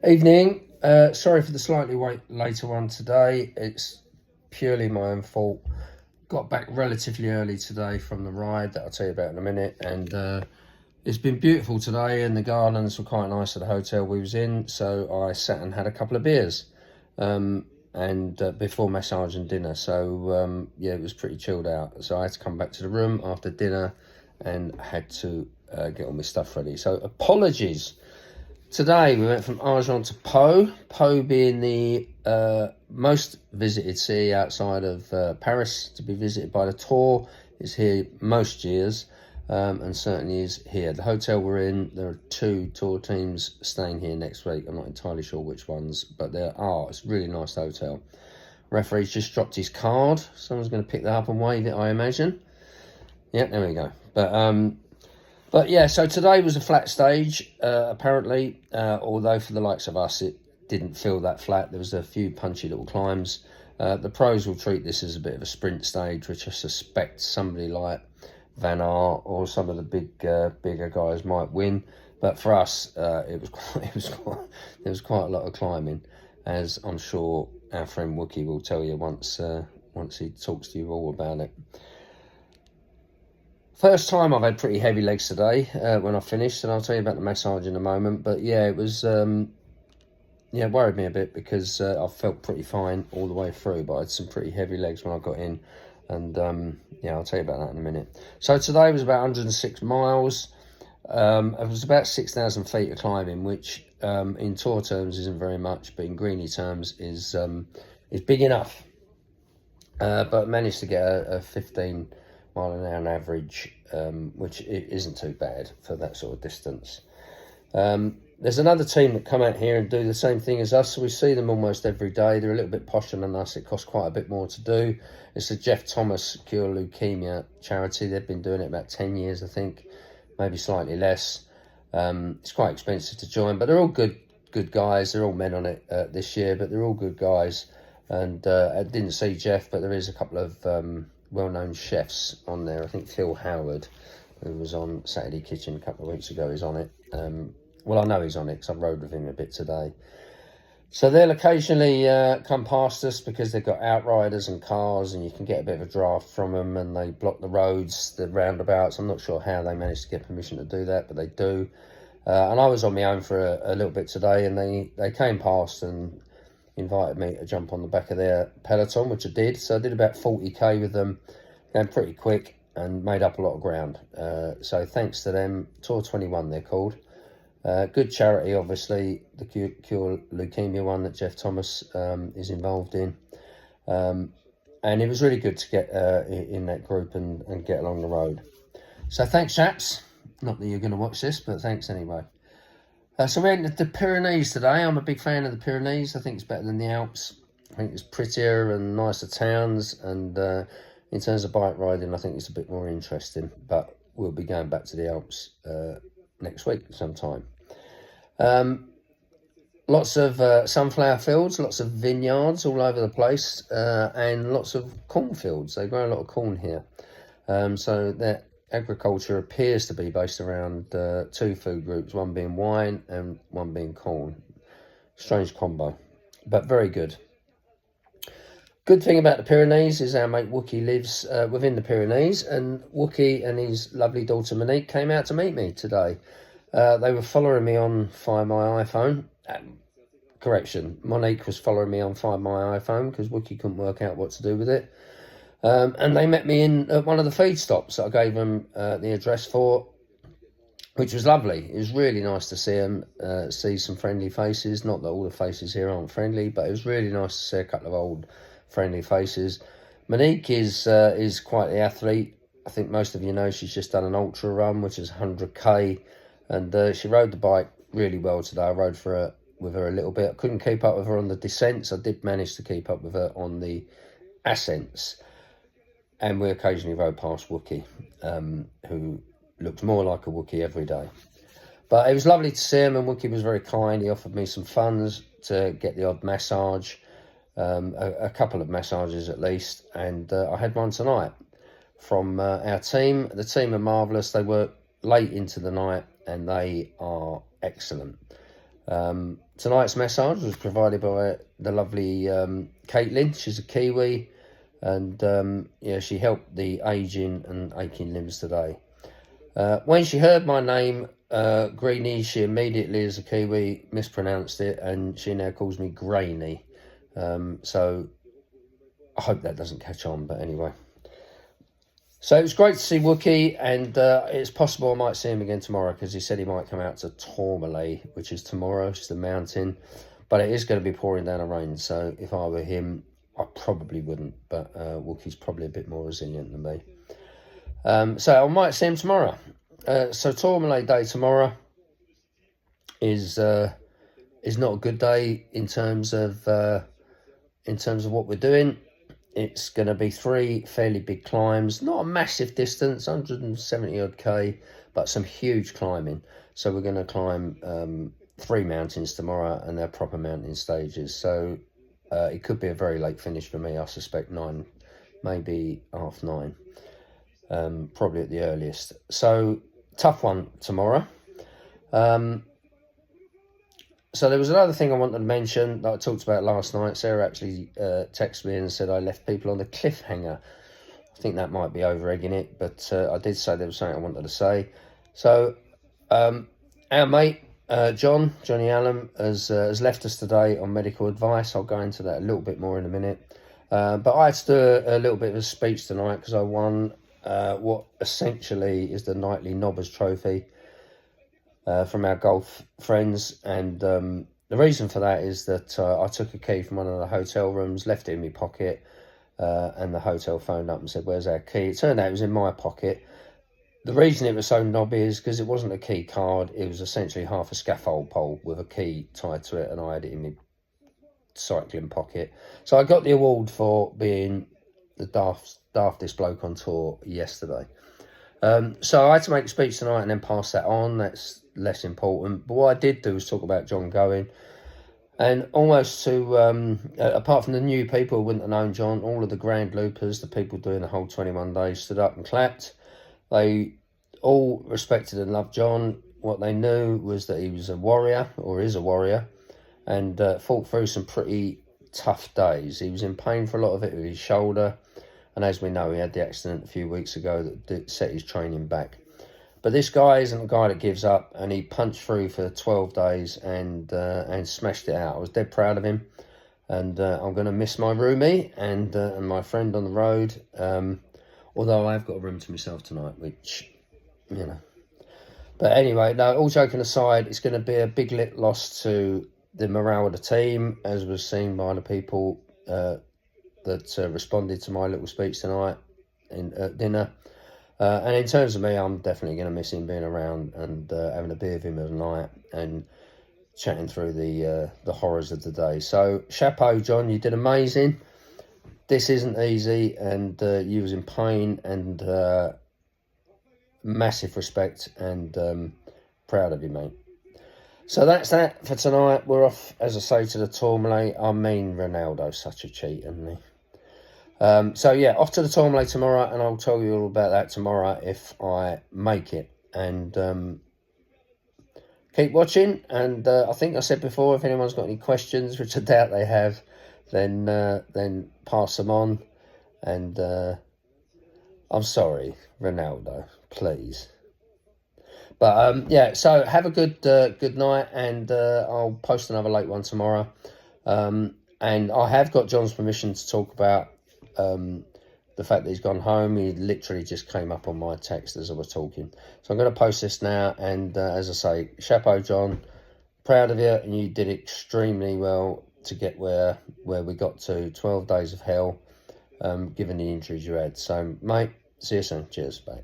Evening. Sorry for the slightly later one today. It's purely my own fault. Got back relatively early today from the ride that I'll tell you about in a minute, and it's been beautiful today, and the gardens were quite nice at the hotel we was in, so I sat and had a couple of beers and before massage and dinner. So yeah, it was pretty chilled out. So I had to come back to the room after dinner and had to get all my stuff ready. So apologies. Today we went from Agen to Pau being the most visited city outside of Paris to be visited by the tour. Is here most years, and certainly is here. The hotel we're in, there are 2 tour teams staying here next week. I'm not entirely sure which ones, but there are. It's a really nice hotel. Referee's just dropped his card. Someone's going to pick that up and wave it, I imagine. Yeah, there we go. But yeah, so today was a flat stage, apparently, although for the likes of us, it didn't feel that flat. There was a few punchy little climbs. The pros will treat this as a bit of a sprint stage, which I suspect somebody like Van Aert or some of the bigger guys might win. But for us, there was quite a lot of climbing, as I'm sure our friend Wookie will tell you once he talks to you all about it. First time I've had pretty heavy legs today when I finished, and I'll tell you about the massage in a moment. But yeah, it was, it worried me a bit because I felt pretty fine all the way through, but I had some pretty heavy legs when I got in. And yeah, I'll tell you about that in a minute. So today was about 106 miles. It was about 6,000 feet of climbing, which in tour terms isn't very much, but in greenie terms is big enough. But managed to get a 15 mile an hour average, which isn't too bad for that sort of distance. There's another team that come out here and do the same thing as us, so we see them almost every day. They're a little bit posher than us. It costs quite a bit more to do. It's the Jeff Thomas Cure Leukemia charity. They've been doing it about 10 years, I think, maybe slightly less. It's quite expensive to join, but they're all good guys. They're all men on it this year, but they're all good guys. And I didn't see Jeff, but there is a couple of well-known chefs on there. I think Phil Howard, who was on Saturday Kitchen a couple of weeks ago, is on it. Well, I know he's on it because I rode with him a bit today. So they'll occasionally come past us because they've got outriders and cars, and you can get a bit of a draft from them, and they block the roads, the roundabouts. I'm not sure how they managed to get permission to do that, but they do. And I was on my own for a little bit today, and they came past and invited me to jump on the back of their peloton, which I did. So I did about 40k with them, going pretty quick, and made up a lot of ground. So thanks to them. Tour 21 they're called. Good charity, obviously, the Cure Leukemia one that Jeff Thomas is involved in. And it was really good to get in that group and get along the road. So thanks, chaps. Not that you're going to watch this, but thanks anyway. So we went to the Pyrenees today. I'm a big fan of the Pyrenees. I think it's better than the Alps. I think it's prettier and nicer towns. And in terms of bike riding, I think it's a bit more interesting. But we'll be going back to the Alps next week sometime. Lots of sunflower fields, lots of vineyards all over the place, and lots of cornfields. They grow a lot of corn here. So that agriculture appears to be based around 2 food groups, one being wine and one being corn. Strange combo, but very good. Good thing about the Pyrenees is our mate Wookie lives within the Pyrenees, and Wookie and his lovely daughter Monique came out to meet me today. They were following me on Find My iPhone. Correction, Monique was following me on Find My iPhone because Wookie couldn't work out what to do with it. And they met me in at one of the feed stops that I gave them the address for, which was lovely. It was really nice to see them, see some friendly faces. Not that all the faces here aren't friendly, but it was really nice to see a couple of old friendly faces. Monique is quite the athlete. I think most of you know she's just done an ultra run, which is 100k, and she rode the bike really well today. I rode with her a little bit. I couldn't keep up with her on the descents. I did manage to keep up with her on the ascents. And we occasionally rode past Wookie, who looked more like a Wookie every day. But it was lovely to see him, and Wookie was very kind. He offered me some funds to get the odd massage, a couple of massages at least, and I had one tonight from our team. The team are marvellous. They work late into the night, and they are excellent. Tonight's massage was provided by the lovely Caitlin. She's a Kiwi, and yeah, she helped the aging and aching limbs today. When she heard my name, Greenie, she immediately, as a Kiwi, mispronounced it, and she now calls me Grainy. So I hope that doesn't catch on, but anyway. So it was great to see Wookie, and it's possible I might see him again tomorrow, because he said he might come out to Tourmalet, which is tomorrow. It's the mountain, but it is going to be pouring down a rain. So if I were him, I probably wouldn't. But Wookie's probably a bit more resilient than me. So I might see him tomorrow. So Tourmalet Day tomorrow is not a good day in terms of what we're doing. It's going to be 3 fairly big climbs, not a massive distance, 170 odd K, but some huge climbing. So we're going to climb 3 mountains tomorrow, and they're proper mountain stages. So it could be a very late finish for me. I suspect 9, maybe 8:30, probably at the earliest. So tough one tomorrow. So there was another thing I wanted to mention that I talked about last night. Sarah actually texted me and said I left people on the cliffhanger. I think that might be over-egging it, but I did say there was something I wanted to say. So our mate, Johnny Allen, has left us today on medical advice. I'll go into that a little bit more in a minute. But I had to do a little bit of a speech tonight because I won what essentially is the nightly Nobbers Trophy from our golf friends, and the reason for that is that I took a key from one of the hotel rooms, left it in my pocket, and the hotel phoned up and said, "Where's our key?" It turned out it was in my pocket. The reason it was so knobby is because it wasn't a key card. It was essentially half a scaffold pole with a key tied to it, and I had it in my cycling pocket. So I got the award for being the daftest bloke on tour yesterday. So I had to make a speech tonight and then pass that on. That's less important. But what I did do was talk about John going. And almost to, apart from the new people who wouldn't have known John, all of the Grand Loopers, the people doing the whole 21 days, stood up and clapped. They all respected and loved John. What they knew was that he was a warrior, or is a warrior, and fought through some pretty tough days. He was in pain for a lot of it with his shoulder. And as we know, he had the accident a few weeks ago that set his training back. But this guy isn't a guy that gives up, and he punched through for 12 days and smashed it out. I was dead proud of him, and I'm going to miss my roomie and my friend on the road. Although I've got a room to myself tonight, which, you know. But anyway, no, all joking aside, it's going to be a big loss to the morale of the team, as was seen by the people that responded to my little speech tonight at dinner. And in terms of me, I'm definitely going to miss him being around and having a beer with him at night and chatting through the horrors of the day. So, chapeau, John, you did amazing. This isn't easy, and you was in pain, and massive respect, and proud of you, mate. So that's that for tonight. We're off, as I say, to the Tourmalet. I mean, Ronaldo's such a cheat, isn't he? So yeah, off to the Tourmalet tomorrow, and I'll tell you all about that tomorrow if I make it. And keep watching, and I think I said before, if anyone's got any questions, which I doubt they have, then pass them on. And I'm sorry, Ronaldo, please. But yeah, so have a good night, and I'll post another late one tomorrow. And I have got John's permission to talk about the fact that he's gone home. He literally just came up on my text as I was talking. So I'm going to post this now, and as I say, chapeau, John. Proud of you, and you did extremely well to get where we got to. 12 days of hell, given the injuries you had. So, mate, see you soon. Cheers, bye.